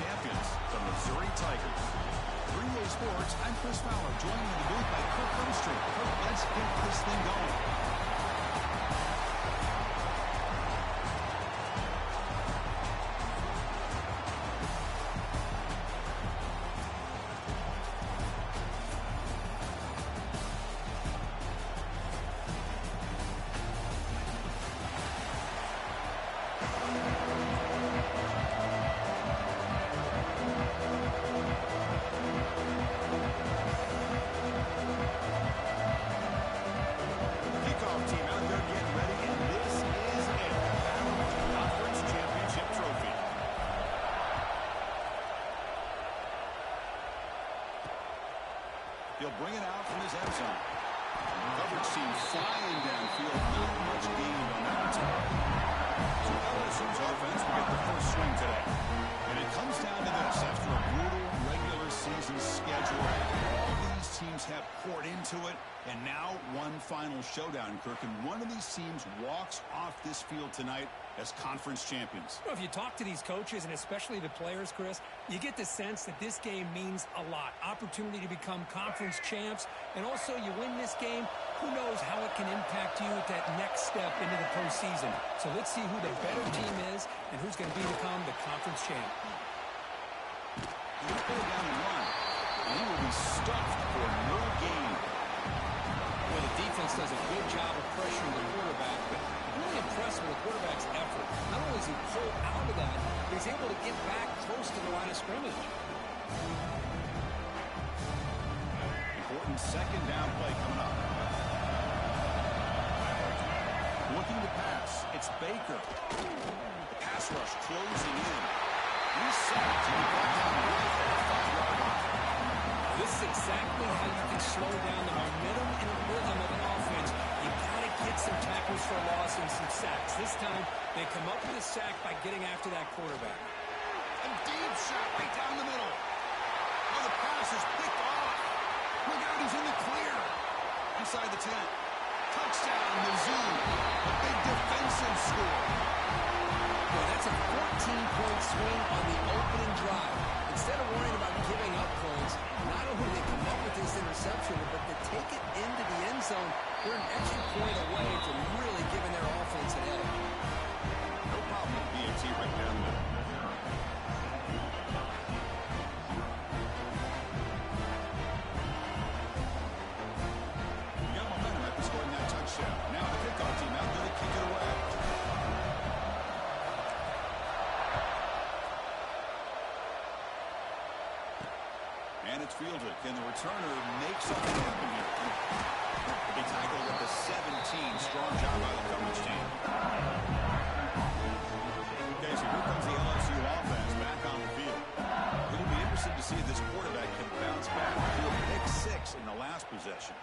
champions, the Missouri Tigers. 3A Sports, I'm Chris Fowler, joined in the booth by Kirk Herbstreit. Kirk, let's get this thing going. He'll bring it out from his end zone. Coverage seems flying downfield. Not much gained on that attack. So LSU's offense will get the first swing today. And it comes down to this. After a brutal regular season schedule, all these teams have poured into it. And now one final showdown, Kirk. And one of these teams walks off this field tonight as conference champions. Well, if you talk to these coaches, and especially the players, Chris, you get the sense that this game means a lot. Opportunity to become conference champs, and also you win this game, who knows how it can impact you at that next step into the postseason. So let's see who the better team is and who's going to become the conference champ. He'll go down and run, and he will be stuffed for no gain. Well, the defense does a good job of pressuring the quarterback, but really impressed with the quarterback's effort. Not only is he pulled out of that, but he's able to get back close to the line of scrimmage. Important second down play coming up. Looking to pass. It's Baker. The pass rush closing in. He's sacked. He got down right at the 5-yard line. This is exactly how you can slow down the momentum and rhythm of an offense. You got to get some tackles for loss and some sacks. This time, they come up with a sack by getting after that quarterback. A deep shot right down the middle. Oh, the pass is picked off. Look out, he's in the clear. Inside the 10. Touchdown, Mizzou. A big defensive score. Well, that's a 14-point swing on the opening drive. Instead of worrying about giving up points, not only do they come up with this interception, but they take it into the end zone. They're an extra point away from really giving their offense an edge. No problem with BNT right down the middle. You got momentum after scoring that touchdown. Now the kickoff team out there to kick it away. And it's fielded. Can the returner make something happen here? He tackled at the 17. Strong job by the coverage team. Okay, so here comes the LSU offense back on the field. It'll be interesting to see if this quarterback can bounce back to a pick 6 in the last possession.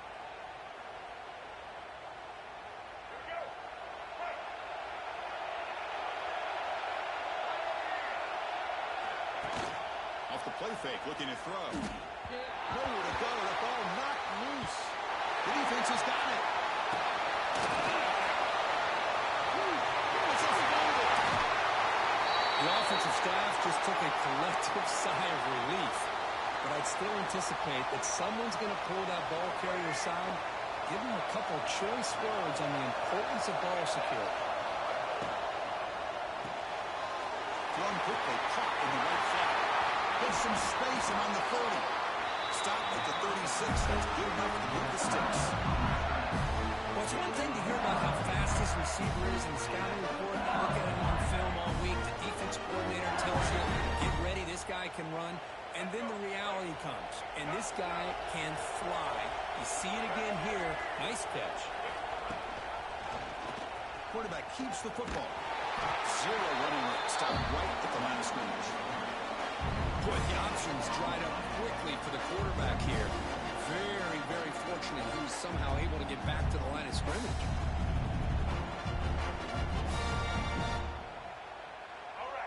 Off the play fake, looking to throw. Nowhere to go, the ball knocked loose. The defense has got it. It's a fumble. The offensive staff just took a collective sigh of relief. But I'd still anticipate that someone's going to pull that ball carrier side, give him a couple choice words on the importance of ball security. Thrown quickly, caught in the right flat. There's some space around the 30. Stopped at the 36. That's good enough to move the sticks. Well, it's one thing to hear about how fast this receiver is in the scouting report. You look at him on film all week. The defense coordinator tells you, get ready, this guy can run. And then the reality comes. And this guy can fly. You see it again here. Nice catch. Quarterback keeps the football. Zero running room. Stopped right at the line of scrimmage. Boy, the options dried up quickly for the quarterback here. Very, very fortunate he was somehow able to get back to the line of scrimmage.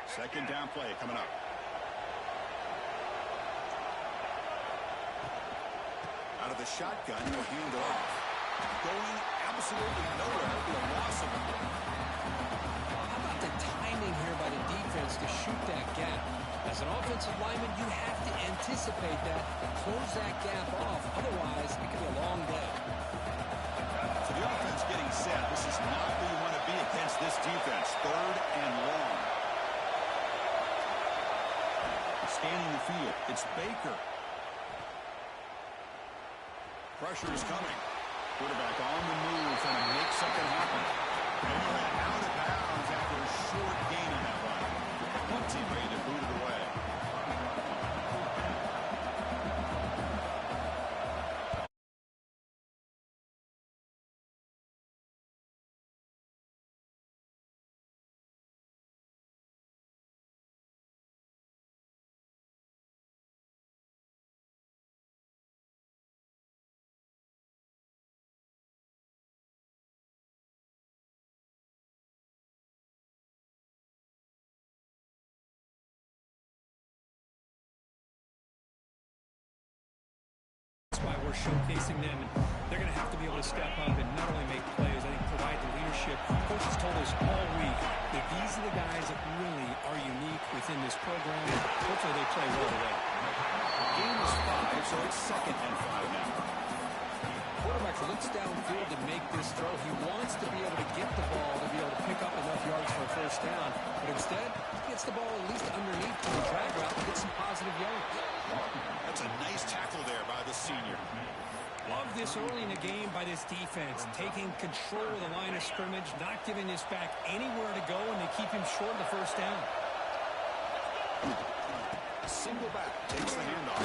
Second down play coming up. Out of the shotgun, he'll hand it off. Going absolutely nowhere. It'll be a loss of it. How about the timing here by the defense to shoot that gap. As an offensive lineman, you have to anticipate that, close that gap off. Otherwise, it could be a long day. So the offense getting set. This is not where you want to be against this defense. 3rd and long. Scanning the field. It's Baker. Pressure is coming. Quarterback on the move, trying to make something happen. And he ran out of bounds after a short gain on that run. One team ready to boot it away. Why we're showcasing them, and they're going to have to be able to step up and not only make plays, I think provide the leadership. Coaches told us all week that these are the guys that really are unique within this program, and hopefully they play well today. Game is 5, so it's 2nd and 5 now. Quarterback looks downfield to make this throw. He wants to be able to get the ball to be able to pick up enough yards for a first down, but instead he gets the ball at least underneath to the drag route to get some positive yards. That's a nice tackle there by the senior. Love this early in the game by this defense, taking control of the line of scrimmage, not giving this back anywhere to go, and they keep him short of the first down. Single back, takes the handoff.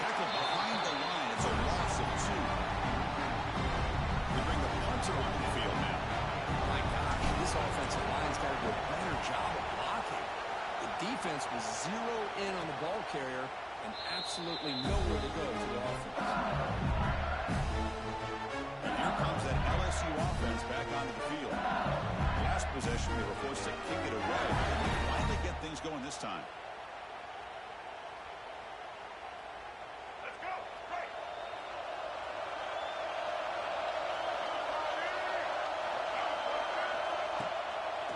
Tackle behind the line. It's a loss of 2. They bring the punter onto the field now. My gosh, this offensive line's got to do a better job of blocking. The defense was 0 in on the ball carrier and absolutely nowhere to go to the offense. And here comes that LSU offense back onto the field. Last possession, they were forced to kick it away. Why did they get things going this time?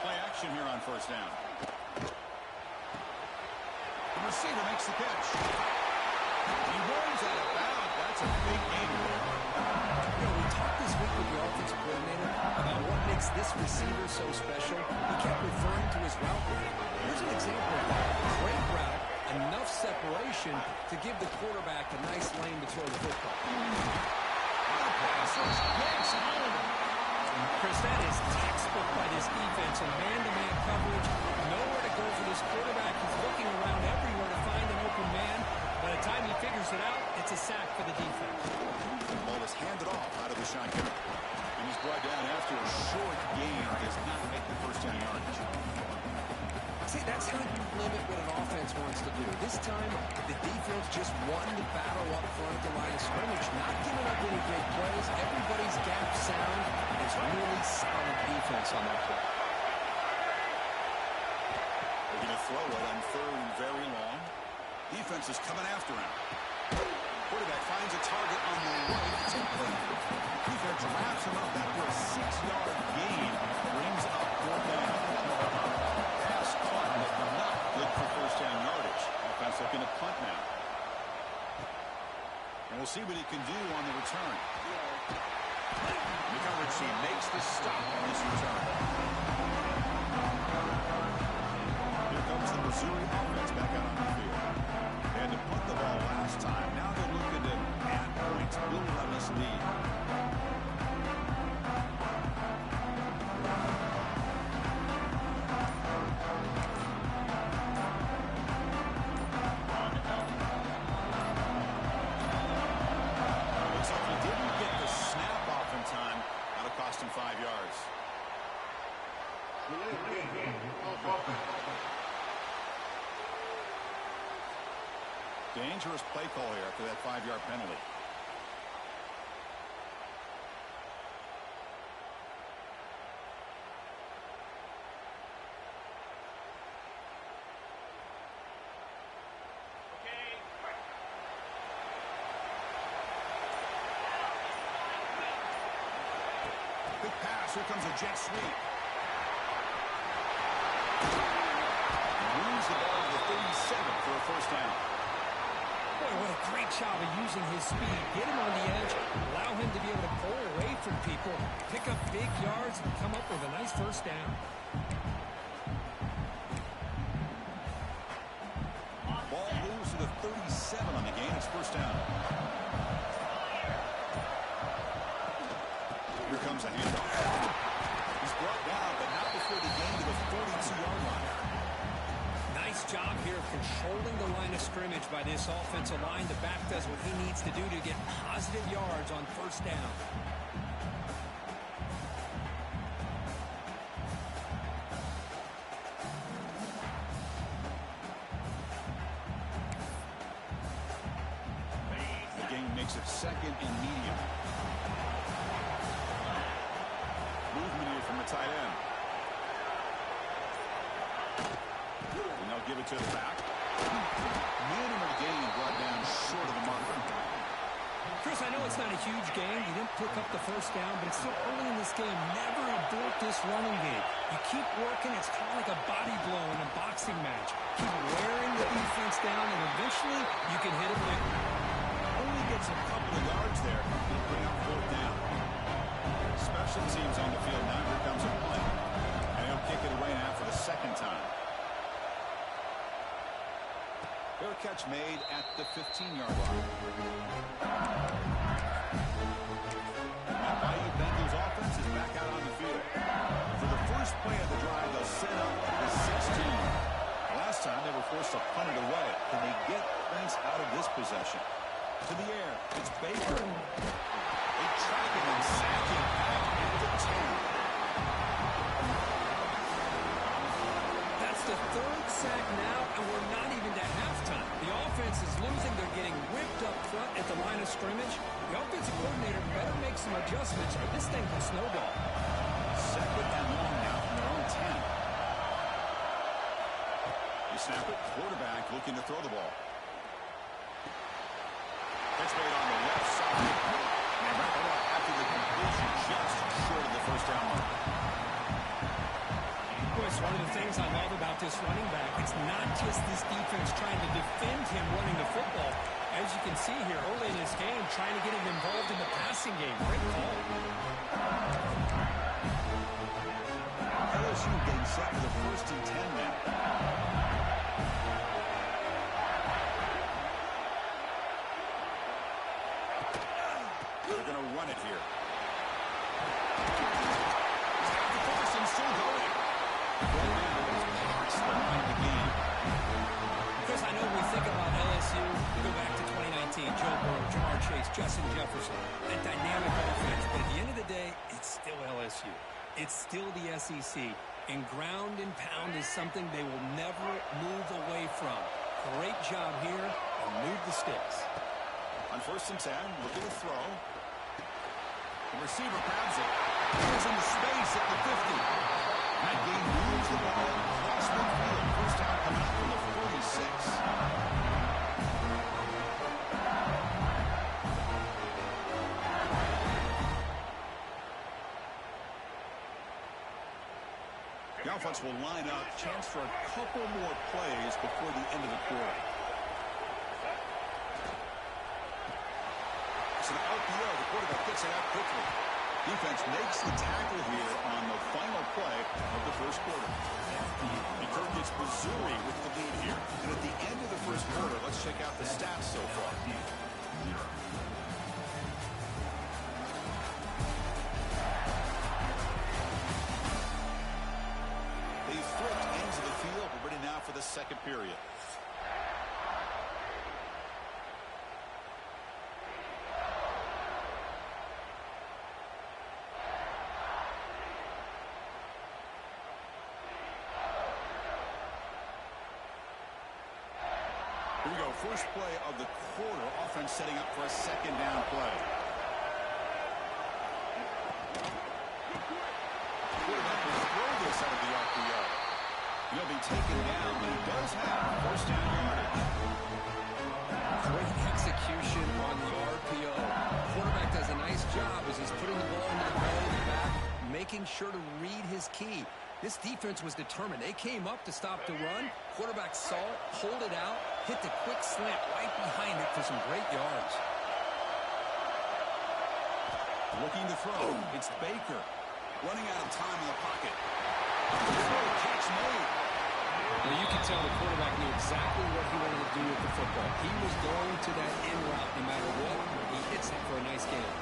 Play action here on first down. The receiver makes the catch. He runs out of bounds. That's a big gain. You know, we talked this week with the offensive coordinator about what makes this receiver so special. He kept referring to his route running. Here's an example of that. Great route, enough separation to give the quarterback a nice lane to throw the football. Chris, that is textbook by this defense and man-to-man coverage. Nowhere to go for this quarterback. He's looking around everywhere to find an open man. By the time he figures it out, it's a sack for the defense. The ball is handed off out of the shotgun. And he's brought down after a short gain. Does not make the first down yardage. See, that's how you limit what an offense wants to do. This time, the defense just won the battle up front at the line of scrimmage, not giving up any big plays. Everybody's gap sound. It's really solid defense on that play. They're going to throw it on 3rd and very long. Defense is coming after him. Quarterback finds a target on the right. It's incomplete. Defense wraps him up after a 6-yard gain. Brings up 4th down. Pass caught, but not good for first down yardage. Offense looking to punt now. And we'll see what he can do on the return. The coverage team makes the stop on this return. Here comes the Missouri offense back out on the field. They had to punt the ball last time. Now they're looking to add points, build on this lead. Looks like he didn't get the snap off in time. That'll cost him 5 yards. Dangerous play call here after that 5-yard penalty. Big pass. Here comes a jet sweep. Moves job of using his speed. Get him on the edge, allow him to be able to pull away from people, pick up big yards, and come up with a nice first down. Ball moves to the 37 on the game. It's first down. Here comes a handoff. He's brought down, but not before the gain to the 42-yard line. Nice job here of controlling the line of scrimmage by this offensive line. The back does what he needs to do to get positive yards on first down. The game makes it second and medium. Movement here from the tight end. And they'll give it to the back. Minimal gain brought down short of the marker. Chris, I know it's not a huge game. You didn't pick up the first down, but it's still early in this game. Never abort this running game. You keep working. It's kind of like a body blow in a boxing match. Keep wearing the defense down, and eventually you can hit it with. Only gets a couple of yards there. It'll bring up fourth down. Special teams on the field now. Here comes a punt. And he'll kick it away now for the second time. Fair catch made at the 15-yard line. Now Bayou Bengals offense is back out on the field. For the first play of the drive, they'll set up at the 16. Last time they were forced to punt it away. Can they get things out of this possession? To the air, it's Baker. They track him and sack him back at the 10. That's the third sack now, and we're not even to halftime. The offense is losing. They're getting whipped up front at the line of scrimmage. The offensive coordinator better make some adjustments or this thing can snowball. Second and long now from their own 10. You snap it, quarterback looking to throw the ball. It's made on the left side. And wrap it up after the completion just short of the first down mark. Chris, one of the things I love about this running back, it's not just this defense trying to defend him running the football. As you can see here early in this game, trying to get him involved in the passing game. Great call. LSU getting set for the first and 10 now. They're going to run it here. He's got the pass and still going. Right now, it's Hawks behind the game. Chris, I know when we think about LSU, we go back to 2019, Joe Burrow, Jamar Chase, Justin Jefferson, that dynamic offense. But at the end of the day, it's still LSU. It's still the SEC. And ground and pound is something they will never move away from. Great job here, and move the sticks. On first and 10, looking to throw. The receiver grabs it. He's into space at the 50. That game moves the ball across midfield. First down coming up from the 46. The offense will line up. Chance for a couple more plays before the end of the quarter. It's an RPO. The quarterback gets it out quickly. Defense makes the tackle here on the final play of the first quarter. And Kirk gets Missouri with the lead here. And at the end of the first quarter, let's check out the stats so far. They flipped into the field. We're ready now for the second period. Here we go. First play of the quarter. Offense setting up for a second down play. Quarterback will throw this out of the RPO. He'll be taken down, but he does have first down yardage. Great execution on the RPO. Quarterback does a nice job as he's putting the ball into the belly of the back, making sure to read his key. This defense was determined. They came up to stop the run. Quarterback saw it, pulled it out, hit the quick slant right behind it for some great yards. Looking to throw. It's Baker. Running out of time in the pocket. Catch made. Well, you can tell the quarterback knew exactly what he wanted to do with the football. He was going to that end route no matter what. He hits it for a nice game.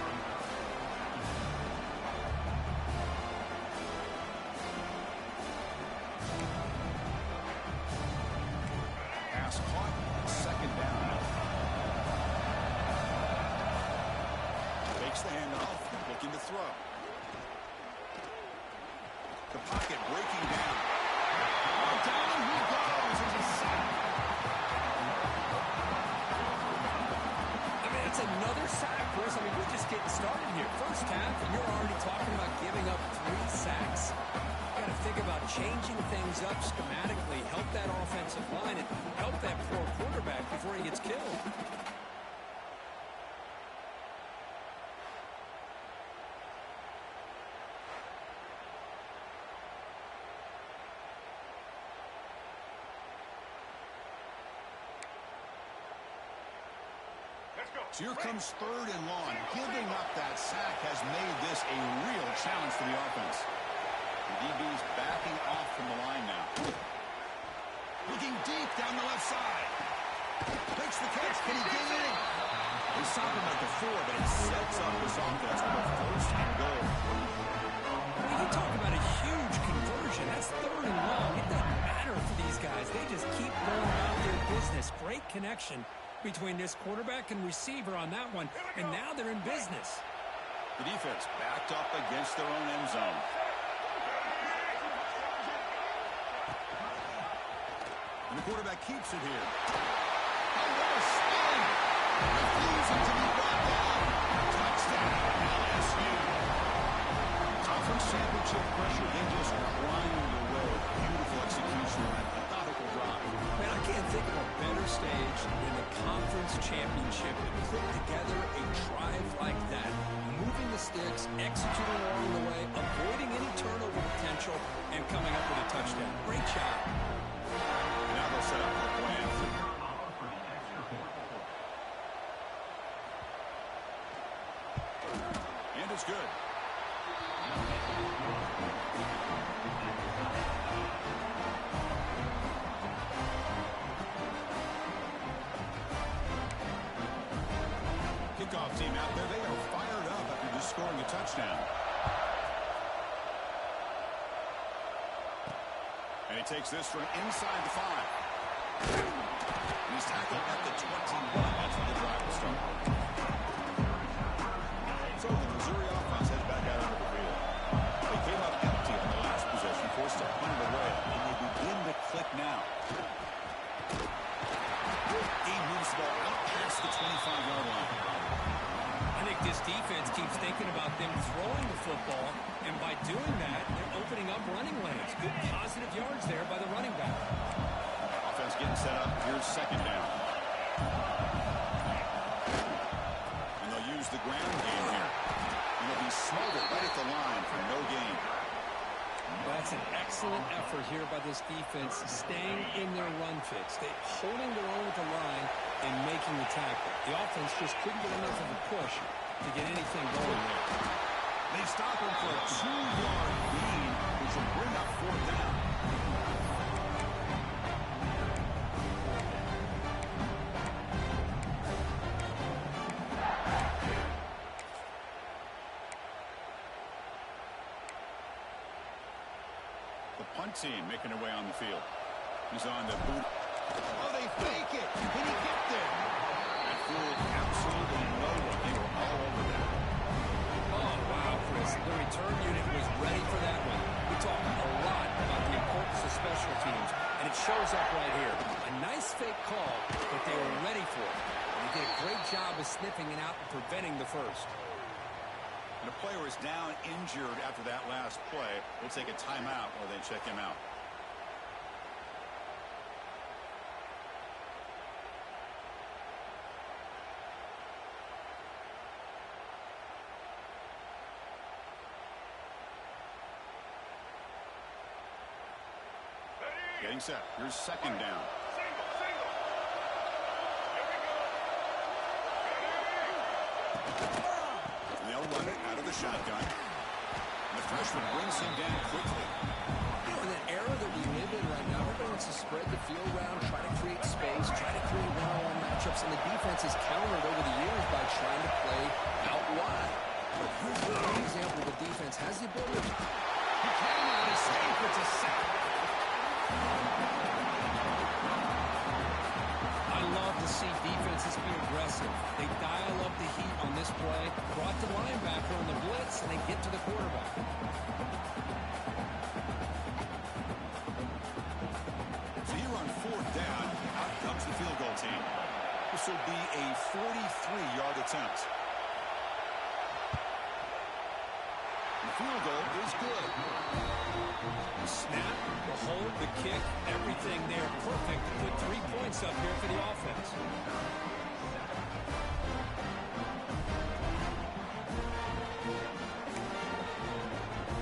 Pass caught. Second down. Takes the handoff. Looking to throw. The pocket breaking down. Down he goes. There's a sack. I mean, it's another sack, Chris. I mean, we're just getting started here. First half, and you're already talking about giving up 3 sacks. Got to think about changing things up schematically, help that offensive line, and help that poor quarterback before he gets killed. So here comes 3rd and long. Giving up that sack has made this a real challenge for the offense. The DB's backing off from the line now. Looking deep down the left side. Makes the catch. Can he get in? They stop him at the 4, but it sets up this offense with a 1st and goal. I mean, you talk about a huge conversion. That's 3rd and long. It doesn't matter for these guys. They just keep going about their business. Great connection between this quarterback and receiver on that one, and now they're in business. The defense backed up against their own end zone. And the quarterback keeps it here. Oh, what a spin! Refusing to be brought down. Touchdown, LSU. Conference championship pressure, they just grind away. Beautiful execution on that methodical drive. Man, I can't think of a better stage than the conference championship to put together a drive like that. Moving the sticks, executing along the way, avoiding any turnover potential, and coming up with a touchdown. Great job. And now they'll set up the plan. And it's good. Kickoff team out there, they are fired up after just scoring a touchdown. And he takes this from inside the 5. And he's tackled at the 21. That's where the drive will start. So the Missouri offense heads back out onto the field. They came up empty on the last possession, forced to punt it away, and they begin to click now. He moves the ball out past the 25-yard line. I think this defense keeps thinking about them throwing the football, and by doing that, they're opening up running lanes. Good positive yards there by the running back. Offense getting set up. Here's 2nd down. And they'll use the ground game here. And they'll be smothered right at the line for no gain. That's an excellent effort here by this defense, staying in their run fix. They're holding their own with the line and making the tackle. The offense just couldn't get enough of a push to get anything going there. They stop him for a 2-yard gain, which will bring up 4th down. The punt team making their way on the field. He's on the boot. Oh, they fake it. Can he get there? That fooled absolutely no one. They were all over that. Oh, wow, Chris. The return unit was ready for that one. We talk a lot about the importance of special teams, and it shows up right here. A nice fake call, but they were ready for it. And they did a great job of sniffing it out and preventing the first. And a player is down injured after that last play. We'll take a timeout while they check him out. Getting set. Here's second down. They'll run it out of the shotgun. The freshman brings him down quickly. You know, in that era that we live in right now, everybody wants to spread the field around, try to create space, try to create one-on-one matchups, and the defense has countered over the years by trying to play out wide. But here's an example of the defense has the ability. He came out, he's safe, it's a sack. I love to see defenses be aggressive. They dial up the heat on this play, brought the linebacker on the blitz, and they get to the quarterback. So here on fourth down, out comes the field goal team. This will be a 43-yard attempt. The field goal is good. The snap, the hold, the kick, everything there perfect to put 3 points up here for the offense.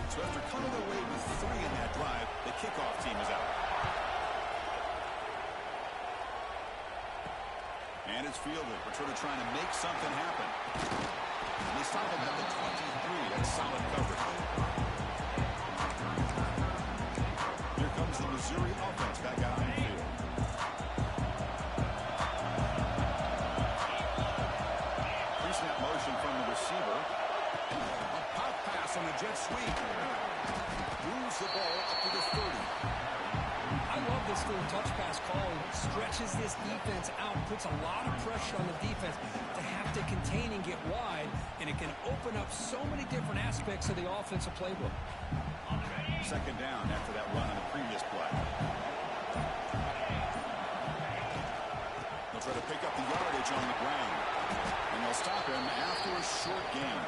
So after coming away with 3 in that drive, the kickoff team is out. And it's fielded. We're sort of trying to make something happen. And they stop him at the 23. That's solid coverage. Here comes the Missouri offense back out on the field. Pre-snap motion from the receiver. A pop pass on a jet sweep. Moves the ball up to the 30. I love this little touch pass call. Stretches this defense out, puts a lot of pressure on the defense to have to contain and get wide, and it can open up so many different aspects of the offensive playbook. Second down after that run on the previous play. They'll try to pick up the yardage on the ground, and they'll stop him after a short gain.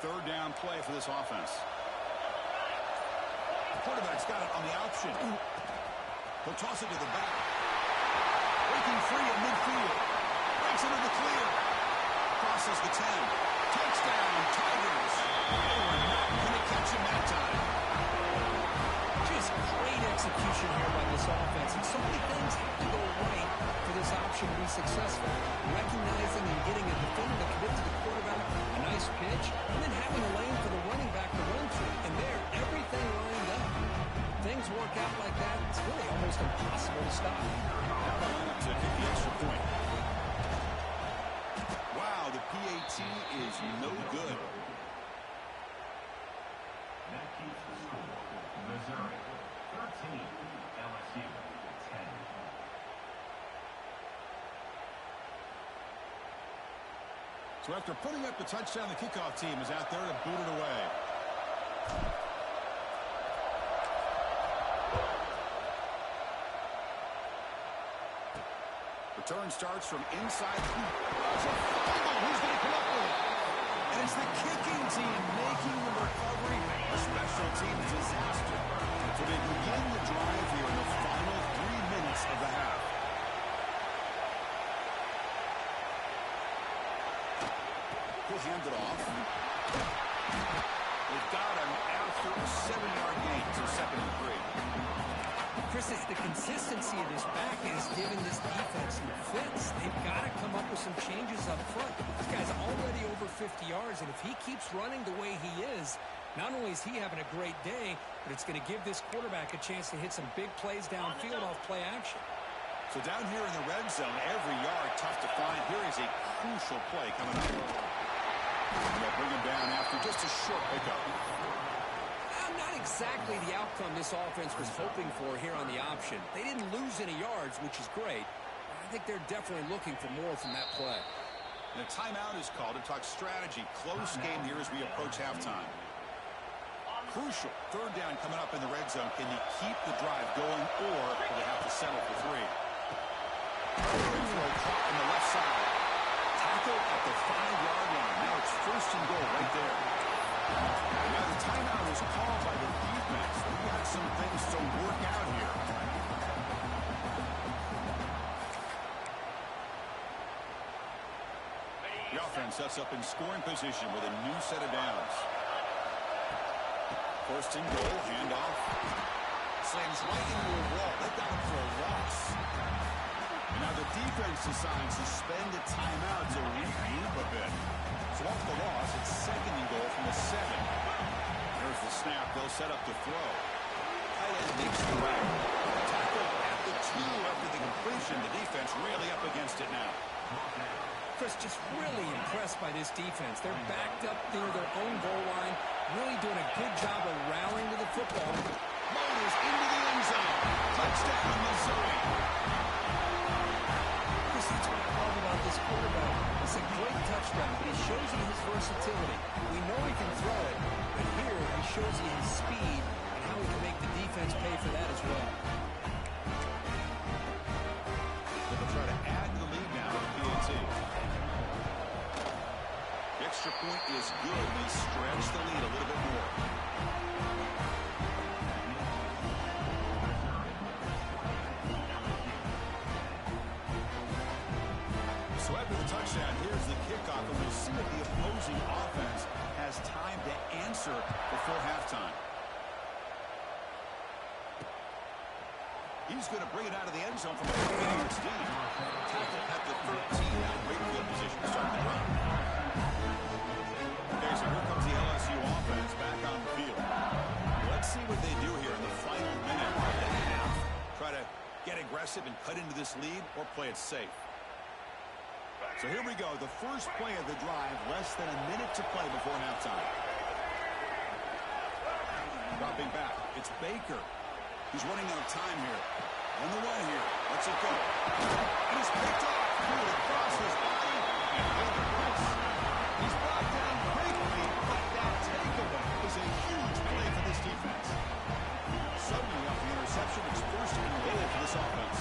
Third down play for this offense. The quarterback's got it on the option. He'll toss it to the back. Breaking free in midfield. Breaks into the clear. Crosses the 10. Touchdown, Tigers. They were not going to catch him that time. Just great execution here by this offense. And so many things have to go right for this option to be successful. Recognizing and getting a defender to commit to the quarterback, a nice pitch, and then having a lane for the running back to run through. And there, everything lined up. Things work out like that, it's really almost impossible to stop. Now the lineup to kick the extra point. Wow, the PAT is no good. That keeps the score. Missouri 13, LSU 10. So after putting up the touchdown, the kickoff team is out there to boot it away. Return starts from inside. There's a fumble. Who's going to come up with it? And it's the kicking team making the recovery. A special teams disaster. So they begin the drive here in the final 3 minutes of the half. He'll hand it off. They've got him after a 7-yard gain, so 2nd and 3. Chris, it's the consistency of this back is giving this defense some fits. They've got to come up with some changes up front. This guy's already over 50 yards, and if he keeps running the way he is, not only is he having a great day, but it's going to give this quarterback a chance to hit some big plays downfield off play action. So down here in the red zone, every yard tough to find. Here is a crucial play coming up. And they'll bring him down after just a short pickup. Not exactly the outcome this offense was hoping for here on the option. They didn't lose any yards, which is great. I think they're definitely looking for more from that play. And a timeout is called to talk strategy. Close game here as we approach halftime. Crucial. Third down coming up in the red zone. Can you keep the drive going, or do they have to settle for 3? Free throw caught on the left side. Tackle at the 5-yard line. Now it's 1st and goal right there. Now the timeout is called by the defense. We've got some things to work out here. The offense sets up in scoring position with a new set of downs. First and goal, handoff. Slams right into a wall. They got him for a loss. Now the defense decides to spend a timeout to regroup a bit. So off the loss, it's second and goal from the 7. There's the snap. They'll set up the throw. Tight end makes the right. Tackle at the 2 after the completion. The defense really up against it now. Chris, just really impressed by this defense. They're backed up near their own goal line, really doing a good job of rallying to the football. Motors into the end zone. Touchdown, Missouri. Chris, that's what I love about this quarterback. It's a great touchdown. It shows you his versatility. We know he can throw it, but here he shows you his speed and how he can make the defense pay for that as well. They'll try to add to the lead now with PAT. The extra point is good. They stretch the lead a little bit more. So after the touchdown, here's the kickoff, and we'll see if the opposing offense has time to answer before halftime. He's going to bring it out of the end zone from 40 yards deep. Tackle at the 13. Now great field position to start the run. Okay, so here comes the LSU offense back on the field. Let's see what they do here in the final minute of the half. Try to get aggressive and cut into this lead, or play it safe. So here we go, the first play of the drive, less than a minute to play before halftime. Dropping back, it's Baker. He's running out of time here. On the run here, lets it go. And he's picked off, threw it across his body, and paid the price. He's brought down quickly, but that takeaway is a huge play for this defense. Suddenly off the interception, it's first and goal for this offense.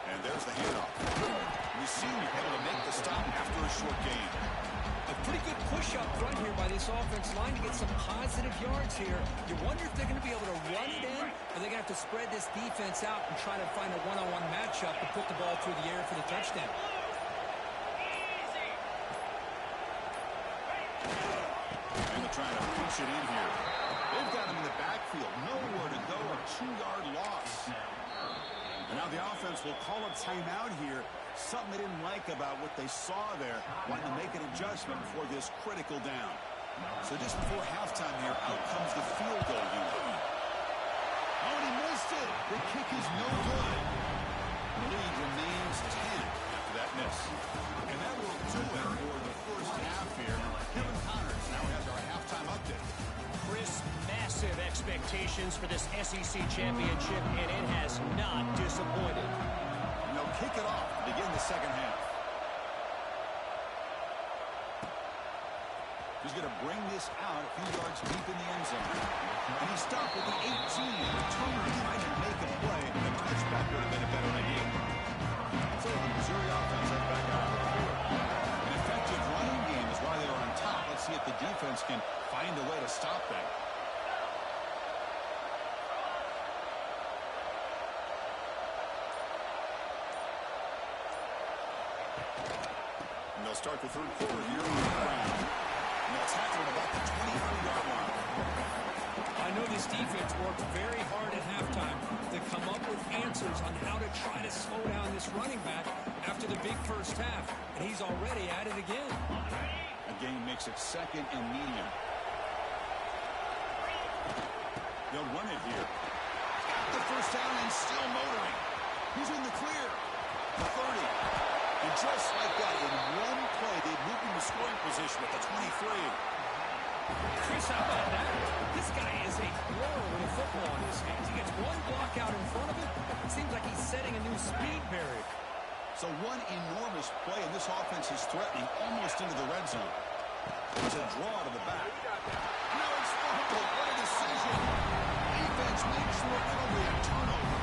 And there's the handoff. You see him able to make the stop after a short gain. A pretty good push up front here by this offense line to get some positive yards here. You wonder if they're going to be able to run it in, or they're going to have to spread this defense out and try to find a one-on-one matchup to put the ball through the air for the touchdown. And they're trying to pinch it in here. They've got him in the backfield. Nowhere to go. A 2-yard loss. And now the offense will call a timeout here. Something they didn't like about what they saw there. Wanting to make an adjustment for this critical down. So just before halftime here, out comes the field goal unit. Oh, and he missed it. The kick is no good. The lead remains 10 after that miss. And that will do it for the first half here. Kevin Connors now has our halftime update. Chris, massive expectations for this SEC championship, and it has not disappointed. And they'll kick it off to begin the second half. He's going to bring this out a few yards deep in the end zone. And he stopped at the 18. Turner trying to make a play. The touchback would have been a better idea. So the Missouri offense is back out on the field. An effective running game is why they are on top. Let's see if the defense can find a way to stop that. And they'll start the third quarter here on the ground. And they'll tackle at about the 23-yard line. I know this defense worked very hard at halftime to come up with answers on how to try to slow down this running back after the big first half. And he's already at it again. Again, makes it second and medium. They'll run it here. The first down and still motoring. He's in the clear. The 30. And just like that, in one play, they moved into scoring position with the 23. Chris, how about that? This guy is a thrower with a football in his hands. He gets one block out in front of him. It seems like he's setting a new speed barrier. So one enormous play, and this offense is threatening almost into the red zone. There's a draw to the back. No, it's fumbled. What a decision. Defense makes the recovery and turnover.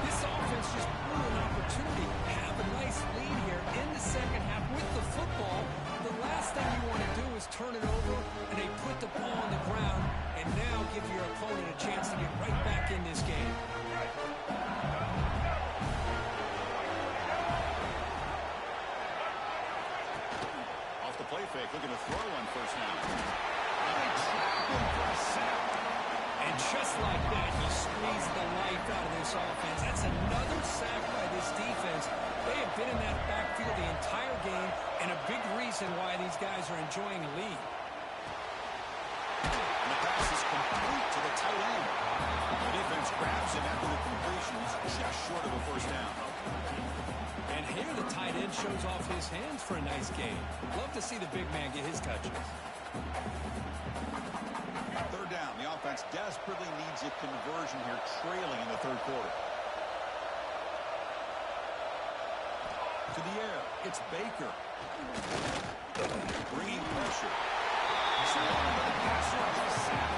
This offense just blew an opportunity. Have a nice lead here in the second half with the football. The last thing you want to do is turn it over, and they put the ball on the ground, and now give your opponent a chance to get right back in this game. fake, looking to throw on first down. They trap him for a sack. And just like that, he squeezed the life out of this offense. That's another sack by this defense. They have been in that backfield the entire game, and a big reason why these guys are enjoying a lead. And the pass is complete to the tight end. The defense grabs it after the completion. He's just short of a first down. And here the tight end shows off his hands for a nice game. Love to see the big man get his touches. Third down. The offense desperately needs a conversion here, trailing in the third quarter. To the air. It's Baker. Bringing pressure. Surrounded by the passer on the sack.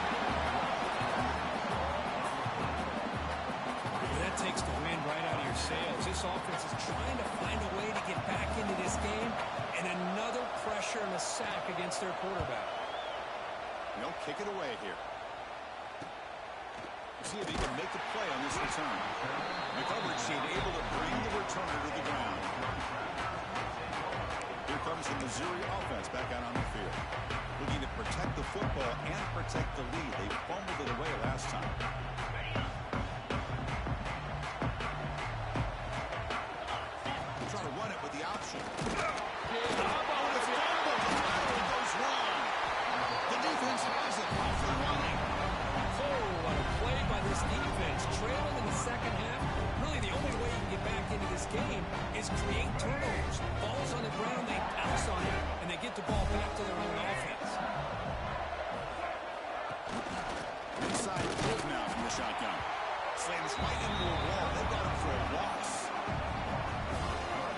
That takes the wind right out of your sails. This offense is trying to find a way to get back into this game, and another pressure and a sack against their quarterback. They'll kick it away here. See if he can make a play on this return. The coverage team able to bring the returner to the ground. Here comes the Missouri offense back out on the field. Looking to protect the football and protect the lead. They fumbled it away last time. Trying to run it with the option. The defense has it off the running. Oh, what a play by this defense. Trailing in the second half. Really, the only way you can get back into this game is create turnovers. Ball's on the ground, they pounce on it, and they get the ball back to their own offense. Inside the field now from the shotgun. Slams right into a wall. They got him for a loss.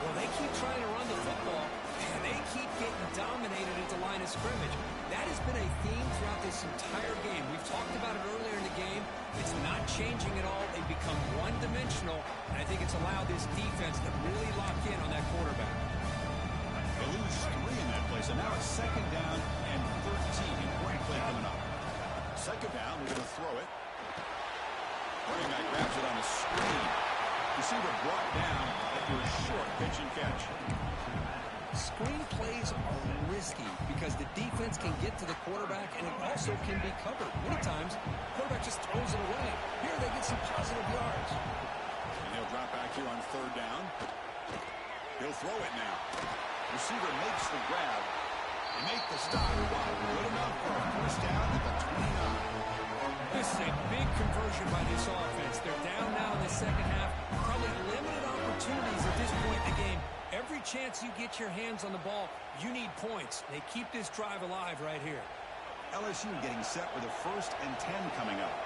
Well, they keep trying to run the football, and they keep getting dominated at the line of scrimmage. That has been a theme throughout this entire game. We've talked about it earlier in the game. It's not changing at all. They've become one-dimensional, and I think it's allowed this defense to really lock in on that quarterback. They lose 3 in that play, so now it's second down and 13. Great play coming up. Second down, we're going to throw it. Running guy grabs it on the screen. Receiver brought down after a short pitch and catch. Screen plays are risky because the defense can get to the quarterback, and it also can be covered. Many times, the quarterback just throws it away. Here they get some positive yards. And he'll drop back here on third down. He'll throw it now. Receiver makes the grab. They make the stop. Good enough for a first down at the 29. This is a big conversion by this offense. They're down now in the second half. Probably limited opportunities at this point in the game. Every chance you get your hands on the ball, you need points. They keep this drive alive right here. LSU getting set for the 1st and 10 coming up.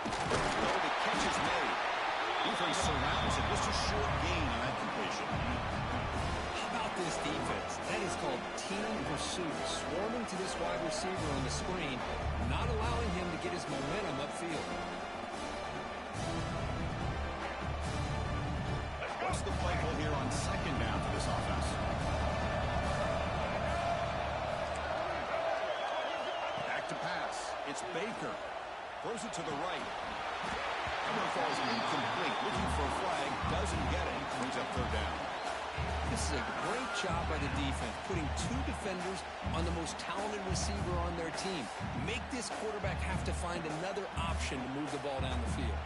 The catch is made. Defense surrounds it. Just a short gain on that completion. How about this defense? That is called team pursuit. Swarming to this wide receiver on the screen, not allowing him to get his momentum upfield. What's the play call here on second down for this offense? Back to pass. It's Baker. Throws it to the right. That one falls incomplete. Looking for a flag. Doesn't get it. Brings up third down. This is a great job by the defense, putting 2 defenders on the most talented receiver on their team. Make this quarterback have to find another option to move the ball down the field.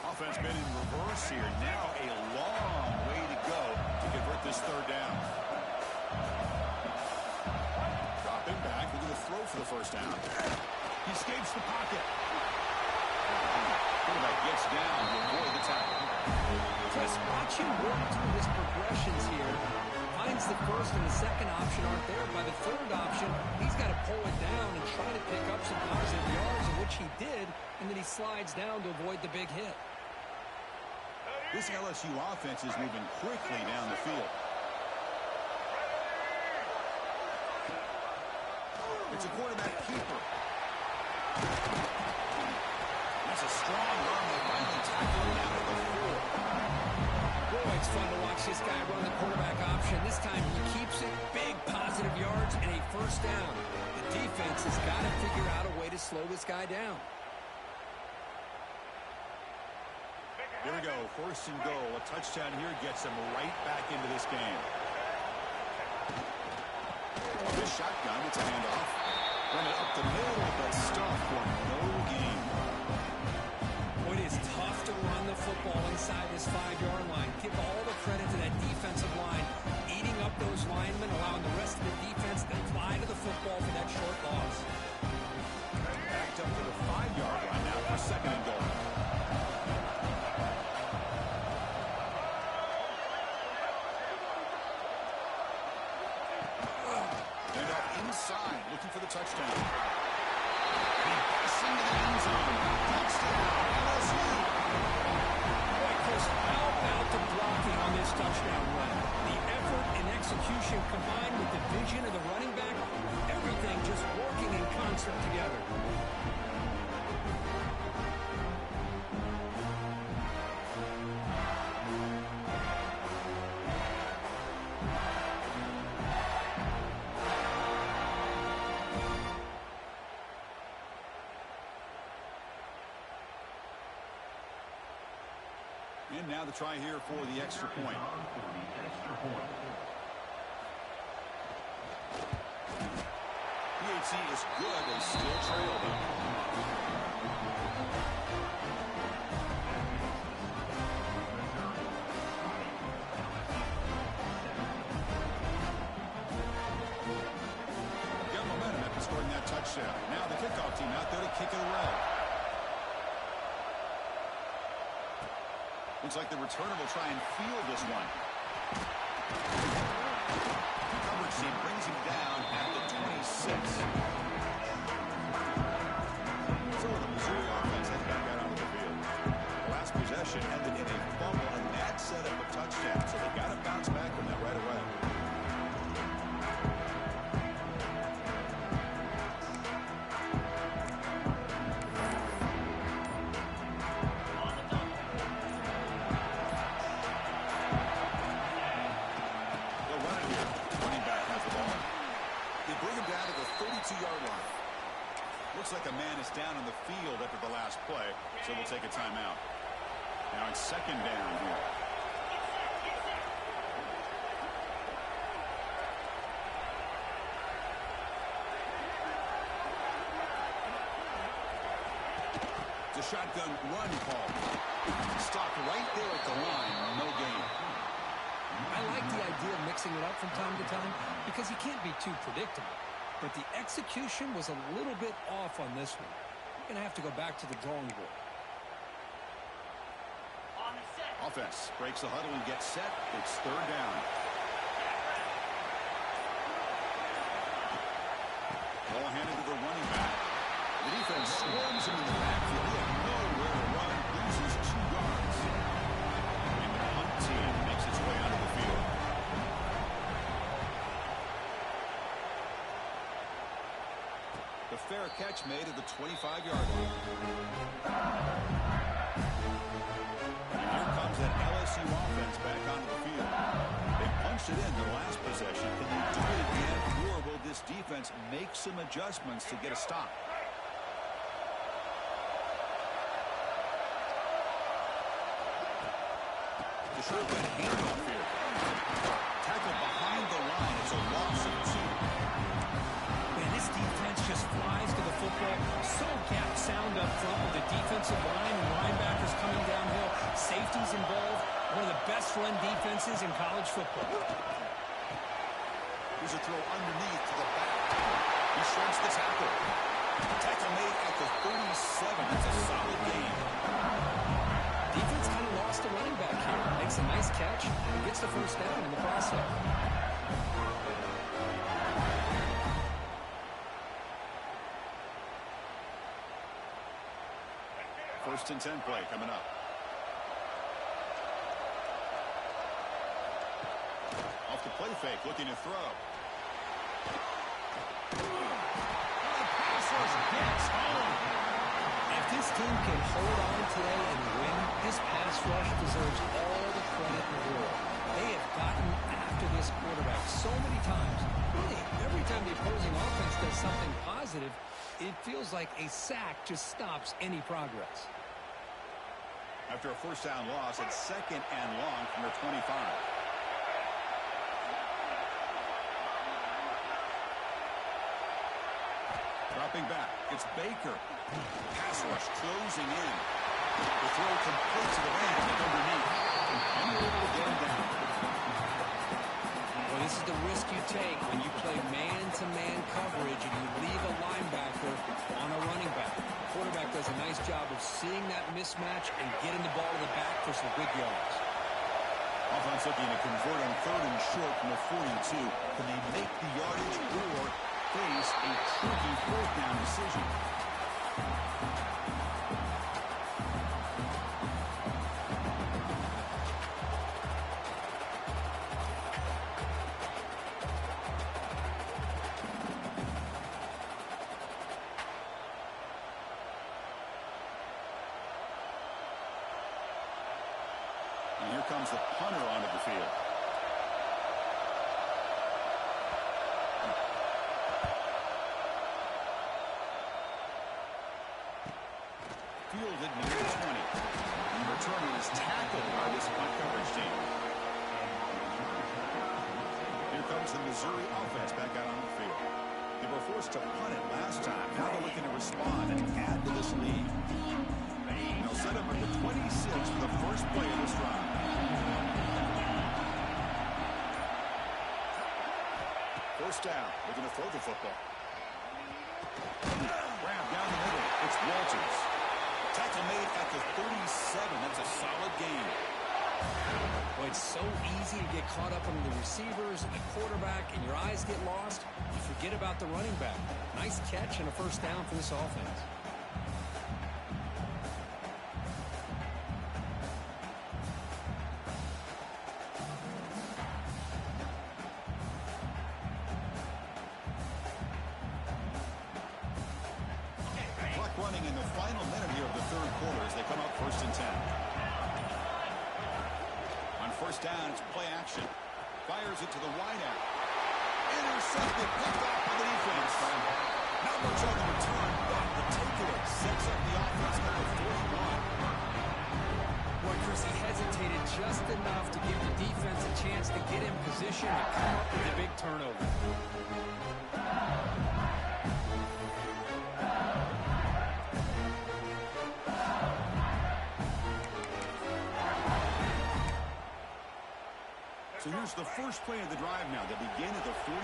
Offense been in reverse here. Now a long way to go to convert this third down. Dropping back. We're going to throw for the first down. He escapes the pocket. Quarterback gets down to avoid the tackle. Just watch him work through his progressions here. Finds the first and the second option aren't there. By the third option, he's got to pull it down and try to pick up some positive yards, of which he did, and then he slides down to avoid the big hit. This LSU offense is moving quickly down the field. It's a quarterback keeper. That's a strong run. They finally tackle him down at the 4. Boy, it's fun to watch this guy run the quarterback option. This time he keeps it. Big positive yards and a first down. The defense has got to figure out a way to slow this guy down. Here we go, 1st and goal. A touchdown here gets them right back into this game. This shotgun, it's a handoff. Run it up the middle, but stuff for no gain. It is tough to run the football inside this 5-yard line. Give all the credit to that defensive line, eating up those linemen, allowing the rest of the defense to fly to the football for that short loss. Backed up to the 5-yard line now for 2nd and goal. Inside, looking for the touchdown. Into the end zone. Touchdown, LSU. Boy, Chris, how about the blocking on this touchdown run? The effort and execution combined with the vision of the running back, everything just working in concert together. And now the try here for the extra point. PHC is good. They still trail them. Got momentum after scoring that touchdown. Now the kickoff team out there to kick it away. Looks like the returner will try and field this one. Coverage team brings him down at the 26. So the Missouri offense heads back out onto the field. The last possession ended in a fumble, and that set up a touchdown. So they got to bounce back from that right away. Looks like a man is down on the field after the last play, so we'll take a timeout. Now it's 2nd down here. It's a shotgun run call. Stopped right there at the line, no gain. I like the idea of mixing it up from time to time because you can't be too predictable. But the execution was a little bit off on this one. You're going to have to go back to the drawing board. Offense breaks the huddle and gets set. It's 3rd down. Ball handed to the running back. The defense swarms him in the backfield. He had nowhere to run. Loses 2 yards. And the punt team makes its way onto the field. The fair catch made at the 25-yard line. And here comes that LSU offense back onto the field. They punched it in the last possession. Can they do it again, or will this defense make some adjustments to get a stop? The shotgun handoff here. Tackled behind the line. It's a loss of 2. Man, this defense just flies to the football. So gap sound up front with the defensive line and linebackers coming downhill. Safeties involved. One of the best run defenses in college football. Here's a throw underneath to the back. He shreds the tackle. Tackle made at the 37. That's a solid game. Defense kind of lost a running back here. Makes a nice catch and gets the 1st down in the process. First and 10 play coming up. Off the play fake, looking to throw. Gets home. If this team can hold on today and win, this pass rush deserves all the credit in the world. They have gotten after this quarterback so many times. Really, every time the opposing offense does something positive, it feels like a sack just stops any progress. After a first down loss, it's 2nd and long from their 25. Dropping back, it's Baker. Pass rush closing in. The throw complete to the man underneath. And they're able to get him down. Well, this is the risk you take when you play man-to-man coverage and you leave a linebacker on a running back. The quarterback does a nice job of seeing that mismatch and getting the ball to the back for some good yards. Offense looking to convert on 3rd and short from the 42. Can they make the yardage or face a tricky 4th down decision? And here comes the punter onto the field. Fielded near the 20. And the returner is tackled by this punt coverage team. Here comes the Missouri offense back out on the field. They were forced to punt it last time. Now they're looking to respond and add to this lead. They'll set up at the 26 for the first play of this drive. First down, looking to throw the football. Grab down the middle. It's Walters. Tackle made at the 37. That's a solid gain. Well, it's so easy to get caught up on the receivers and the quarterback, and your eyes get lost. You forget about the running back. Nice catch and a first down for this offense. Running in the final minute here of the 3rd quarter as they come up 1st and 10. On 1st down, it's play action. Fires it to the wideout. Intercepted, picked off by the defense. Not much on the return, but the takeaway sets up the offense at the 41. Boy, Chris, he hesitated just enough to give the defense a chance to get in position and come up with a big turnover. So here's the first play of the drive now. They begin at the 41.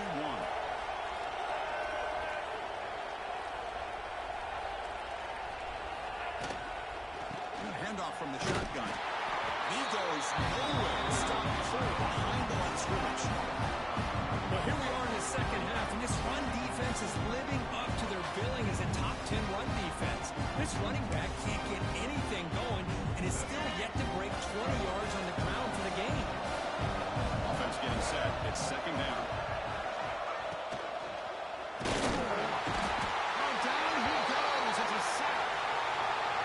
Handoff from the shotgun. He goes nowhere. Stop short behind the line of scrimmage. Well, here we are in the 2nd half, and this run defense is living up to their billing as a top 10 run defense. This running back can't get anything going and is still yet to break 20 yards on the ground for the game. Offense getting set. It's 2nd down. Oh, down he goes. It's a sack.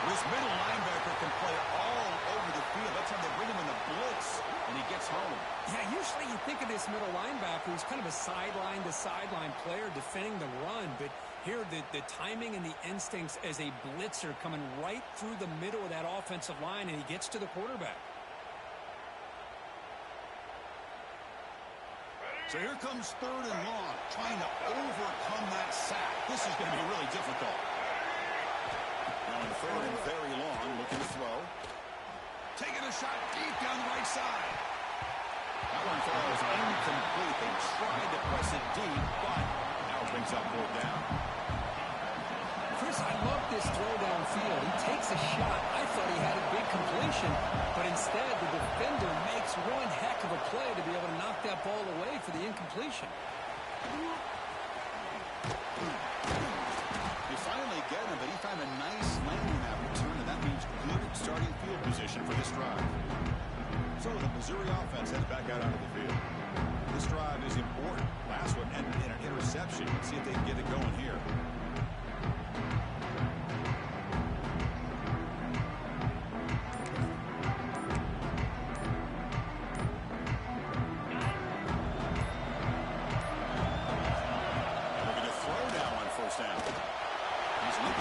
This middle linebacker can play all over the field. That's how they bring him in the blitz, and he gets home. Yeah, usually you think of this middle linebacker who's kind of a sideline-to-sideline player defending the run, but here the timing and the instincts as a blitzer coming right through the middle of that offensive line, and he gets to the quarterback. So here comes 3rd and long, trying to overcome that sack. This is going to be really difficult. Now in 3rd and very long, looking to throw. Taking a shot deep down the right side. That one falls incomplete. They tried to press it deep, but now it brings up 4th down. Chris, I love this throw downfield. He takes a shot. I thought he had a big completion, but instead the defender makes one heck of a play to be able to knock that ball away for the incompletion. They finally get him, but he found a nice landing that return, and that means good starting field position for this drive. So the Missouri offense heads back out onto the field. This drive is important. Last one ended in an interception. Let's see if they can get it going here.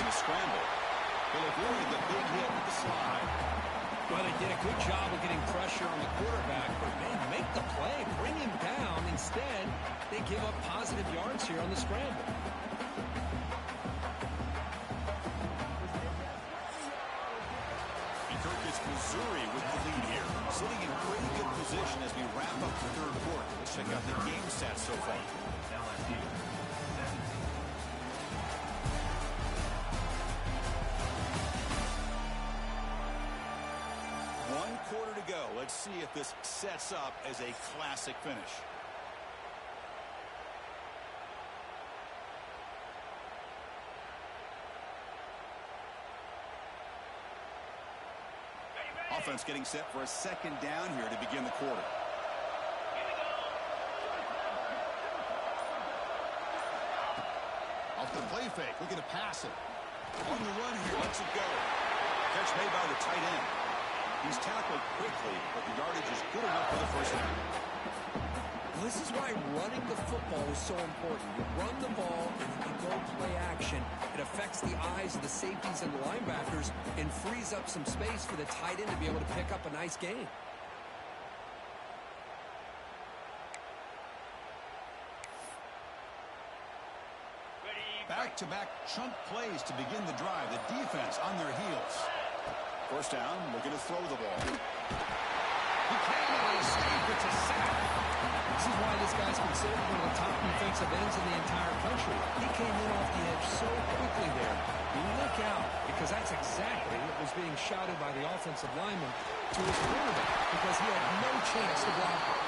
Scramble. They look worried, the big hit with the slide. Well, they did a good job of getting pressure on the quarterback, but man, make the play, bring him down. Instead, they give up positive yards here on the scramble. Missouri with the lead here, sitting in pretty good position as we wrap up the third quarter. Let's check out the game stats so far. LSU 1 quarter to go. Let's see if this sets up as a classic finish. Offense getting set for a second down here to begin the quarter. Off the play fake, looking to pass it. On the run here, lets it go. Catch made by the tight end. He's tackled quickly, but the yardage is good enough for the first down. This is why running the football is so important. You run the ball and you go play action. It affects the eyes of the safeties and the linebackers and frees up some space for the tight end to be able to pick up a nice gain. Back-to-back chunk plays to begin the drive. The defense on their heels. First down, looking to throw the ball. He can't make a safe. It's a sack. This is why this guy's considered one of the top defensive ends in the entire country. He came in off the edge so quickly there. Look out, because that's exactly what was being shouted by the offensive lineman to his quarterback, because he had no chance to block it.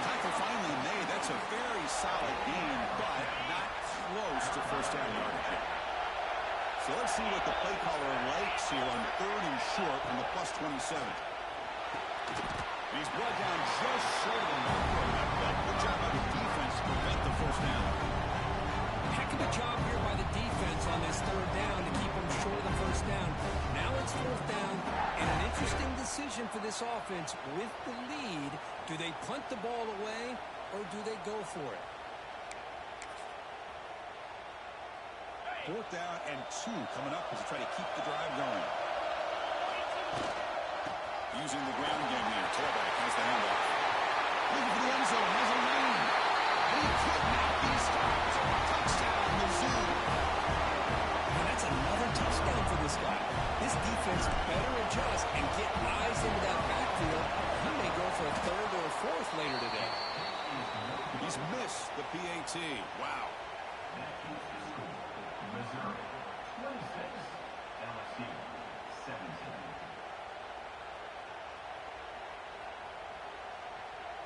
Tackle finally made. That's a very solid gain, but not close to first down yardage. So let's see what the play caller likes here on 3rd and short from the +27. He's brought down just short of the mark on that play. Good job by the defense to prevent the first down. Heck of a job here by the defense on this 3rd down to keep him short of the first down. Now it's 4th down, and an interesting decision for this offense with the lead. Do they punt the ball away, or do they go for it? 4th down and 2 coming up as they try to keep the drive going. Using the ground game here. Tailback has the handoff. Looking for the end zone. Has a lane. And he could not be stopped. Touchdown, Mizzou. And that's another touchdown for this guy. This defense better adjust and get eyes into that backfield. He may go for a 3rd or a 4th later today. He's missed the PAT. Wow. That keeps the score. Missouri 26, LSU 17.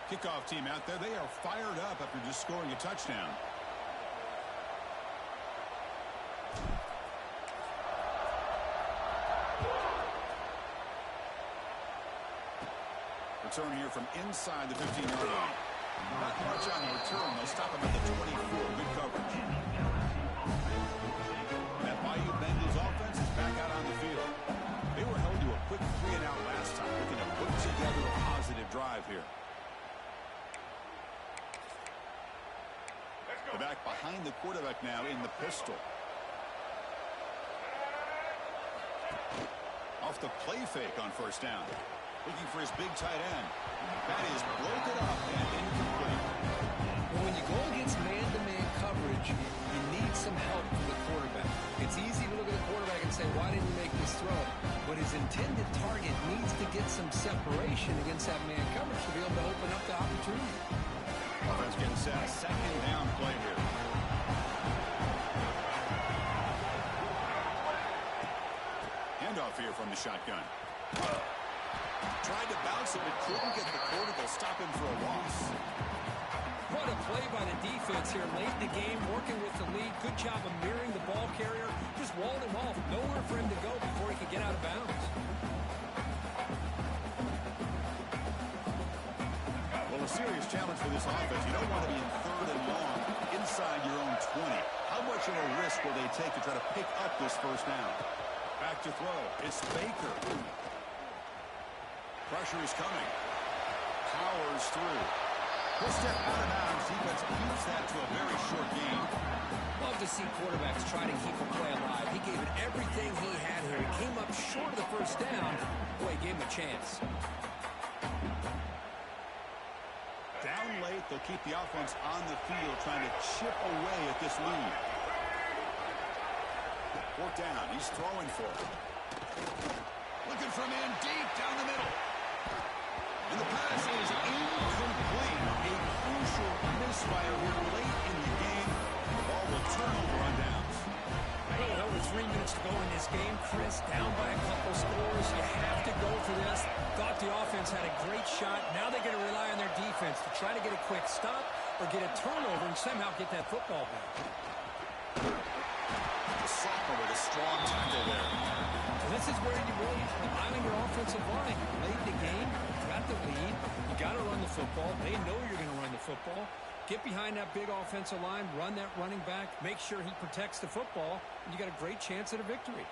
Kickoff team out there. They are fired up after just scoring a touchdown. Return here from inside the 15-yard line. Not much on the return. They'll stop him at the 24. Good coverage. That Bayou Bengals offense is back out on the field. They were held to a quick 3-and-out last time, looking to put together a positive drive here. The back behind the quarterback now in the pistol. Off the play fake on first down. Looking for his big tight end. That is broken up and incomplete. Well, when you go against man-to-man coverage, you need some help from the quarterback. It's easy to look at the quarterback and say, why didn't he make this throw? But his intended target needs to get some separation against that man coverage to be able to open up the opportunity. Offense getting set. A second down play here. Handoff here from the shotgun. Tried to bounce it, but couldn't get the quarter. They'll stop him for a loss. What a play by the defense here late in the game, working with the lead. Good job of mirroring the ball carrier. Just walled him off. Nowhere for him to go before he could get out of bounds. Well, a serious challenge for this offense. You don't want to be in 3rd and long inside your own 20. How much of a risk will they take to try to pick up this first down? Back to throw. It's Baker. Pressure is coming. Powers through. He'll step out of bounds. Defense keeps that to a very short game. Love to see quarterbacks try to keep a play alive. He gave it everything he had here. He came up short of the first down. Boy, he gave him a chance. Down late, they'll keep the offense on the field, trying to chip away at this lead. Fourth down, he's throwing for it. Looking for a man deep down the middle. And the pass is incomplete. A crucial misfire here late in the game. The ball will turn over on downs. Well, over 3 minutes to go in this game, Chris, down by a couple scores. You have to go for this. Thought the offense had a great shot. Now they're going to rely on their defense to try to get a quick stop or get a turnover and somehow get that football back. Soccer with a strong tackle there. And this is where you really rely on your offensive line. Late in the game, you got the lead. You got to run the football. They know you're going to run the football. Get behind that big offensive line, run that running back, make sure he protects the football, and you got a great chance at a victory.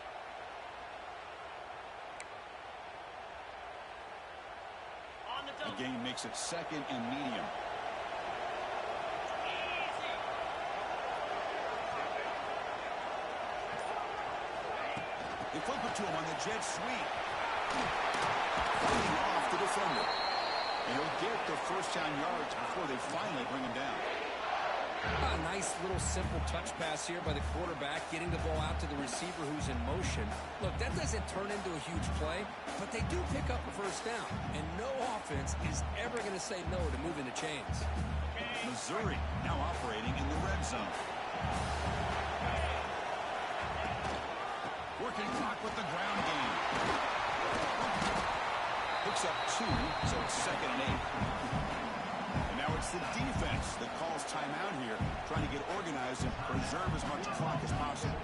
The game makes it second and medium. They flip it to him on the jet sweep. Fighting off the defender. And he'll get the first down yards before they finally bring him down. A nice little simple touch pass here by the quarterback, getting the ball out to the receiver who's in motion. Look, that doesn't turn into a huge play, but they do pick up a first down. And no offense is ever going to say no to moving the chains. Missouri now operating in the red zone. Working clock with the ground game. Picks up 2, so it's second and 8. And now it's the defense that calls timeout here, trying to get organized and preserve as much clock as possible.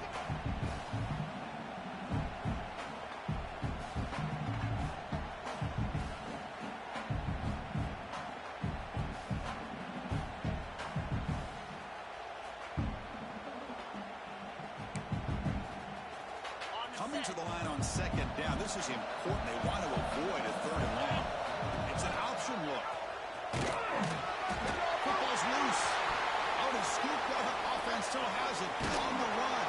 Coming to the line on second down. This is important. They want to avoid a third and long. It's an option look. Football's loose. Out and scooped while the offense still has it on the run.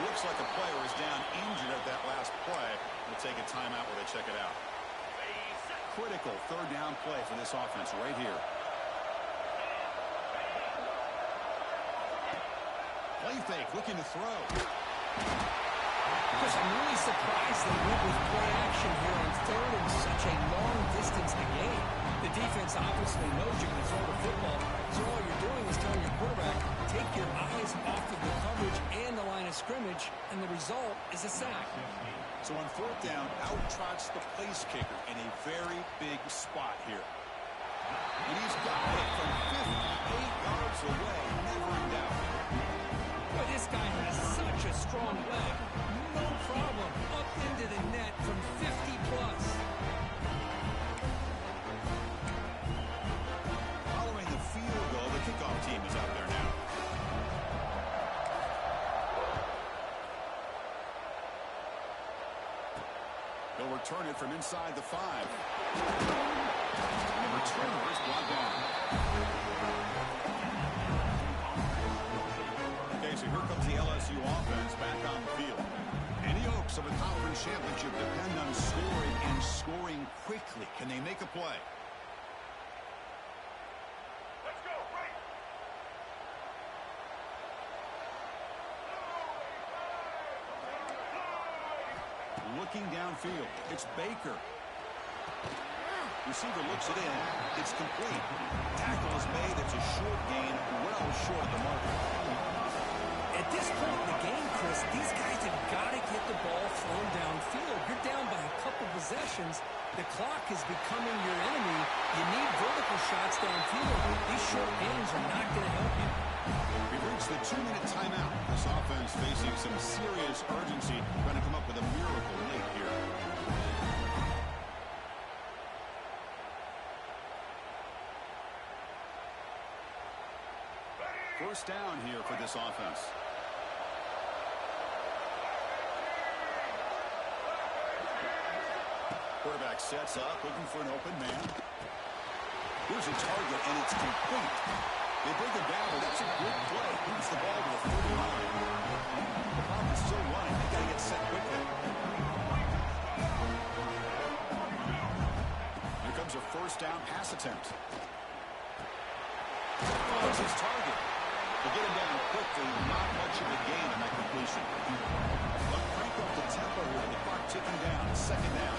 Looks like a player is down injured at that last play. We'll take a timeout while they check it out. Critical third down play for this offense right here. Play fake, looking to throw. Chris, I'm really surprised they went with play action here on third and such a long distance in the game. The defense obviously knows you're going to throw the football, so all you're doing is telling your quarterback, take your eyes off of the coverage and the line of scrimmage, and the result is a sack. So on fourth down, out trots the place kicker in a very big spot here. And he's got it from 58 yards away, never in doubt. Boy, this guy has such a strong leg. No problem. Up into the net from 50 plus. Following the field goal, the kickoff team is out there now. They'll return it from inside the 5. The returner is brought down. Okay, so here comes the LSU offense back on the field. Any hopes of a conference championship depend on scoring and scoring quickly. Can they make a play? Let's go, right. Looking downfield, it's Baker. Receiver looks it in. It's complete. Tackle is made. It's a short gain, well short of the mark. At this point in the game, Chris, these guys have got to get the ball thrown downfield. You're down by a couple possessions. The clock is becoming your enemy. You need vertical shots downfield. These short gains are not going to help you. We've reached the 2-minute timeout. This offense facing some serious urgency, trying to come up with a miracle late here. First down here for this offense. Quarterback sets up, looking for an open man. Here's a target, and it's complete. They bring him down, but that's a good play. Moves the ball to the 39. The clock is still running. They got to get set quickly. a first down pass attempt. Finds his target. They get him down quickly. Not much of a gain on that completion. They'll crank up the tempo here. The clock ticking down. Second down.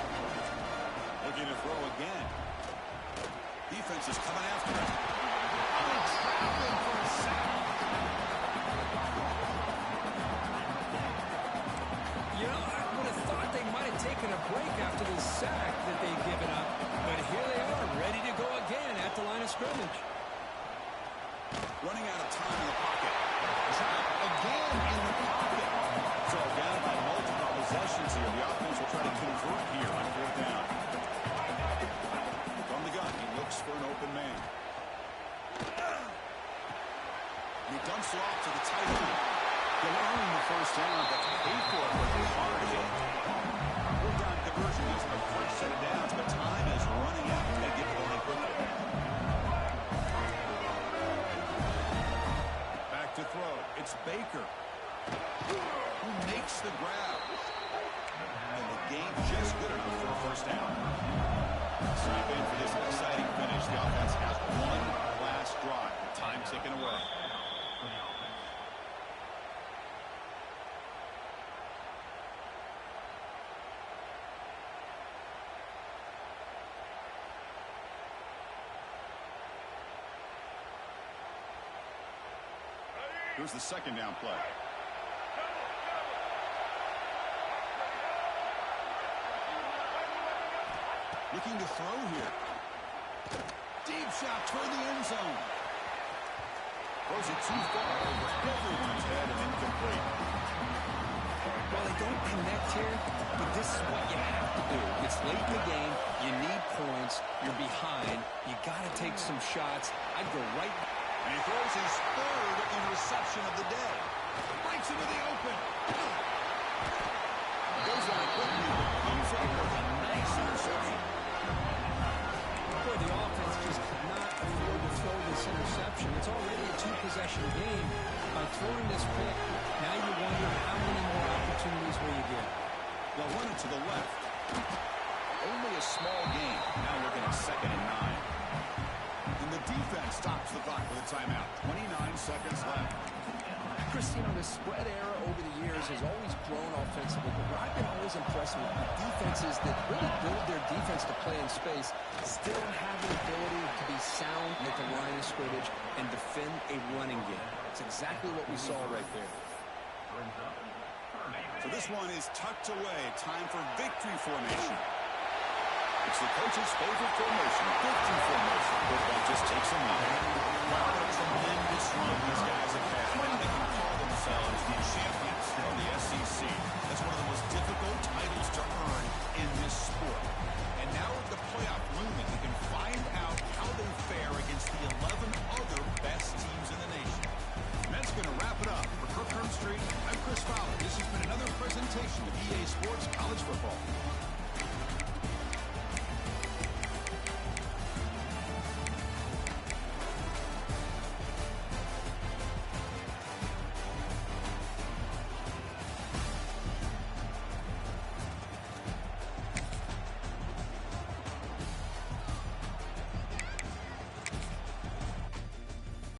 Looking to throw again. Defense is coming after him. Traveling for a sack. You know, I would have thought they might have taken a break after the sack that they've given up. But here they are, ready to go again at the line of scrimmage. Running out of time in the pocket. Trap again in the pocket. So down by multiple possessions here. The offense will try to convert here on fourth down. From the gun, he looks for an open man. He dumps it off to the tight end. They'll earn the first down, but paid for it with a hard hit. Fourth down conversion is a fresh set of downs, but time is running out. Got to get the line quickly. Back to throw. It's Baker who makes the grab. And the game just good enough for a first down. Snap in for this exciting finish. The offense has one last drive. Time ticking away. Here's the second down play. Looking to throw here. Deep shot toward the end zone. Throws it too far over everyone's head and incomplete. Well, they don't connect here, but this is what you have to do. It's late in the game. You need points. You're behind. You got to take some shots. I'd go right. And he throws his third interception of the day. Breaks into the open. Goes on quickly. Comes up with a nice interception. Boy, the offense just could not afford to throw this interception. It's already a two-possession game. By throwing this pick, now you wonder how many more opportunities will you get. They'll run it to the left. Only a small gain. Now looking at 2nd and 9. And the defense stops the clock with a timeout. 29 seconds left. Chris, you know, the spread era over the years has always grown offensively, but what I've been always impressed with defenses that really build their defense to play in space still have the ability to be sound at the line of scrimmage and defend a running game. It's exactly what we saw right there. So this one is tucked away. Time for victory formation. It's the coach's favorite formation, victory formation. Football just takes a minute. Wow, what a tremendous run these guys have had. Now they can call themselves the champions of the SEC. That's one of the most difficult titles to earn in this sport. And now with the playoff looming, we can find out how they fare against the 11 other best teams in the nation. And that's going to wrap it up. For Kirk Street, I'm Chris Fowler. This has been another presentation of EA Sports College Football.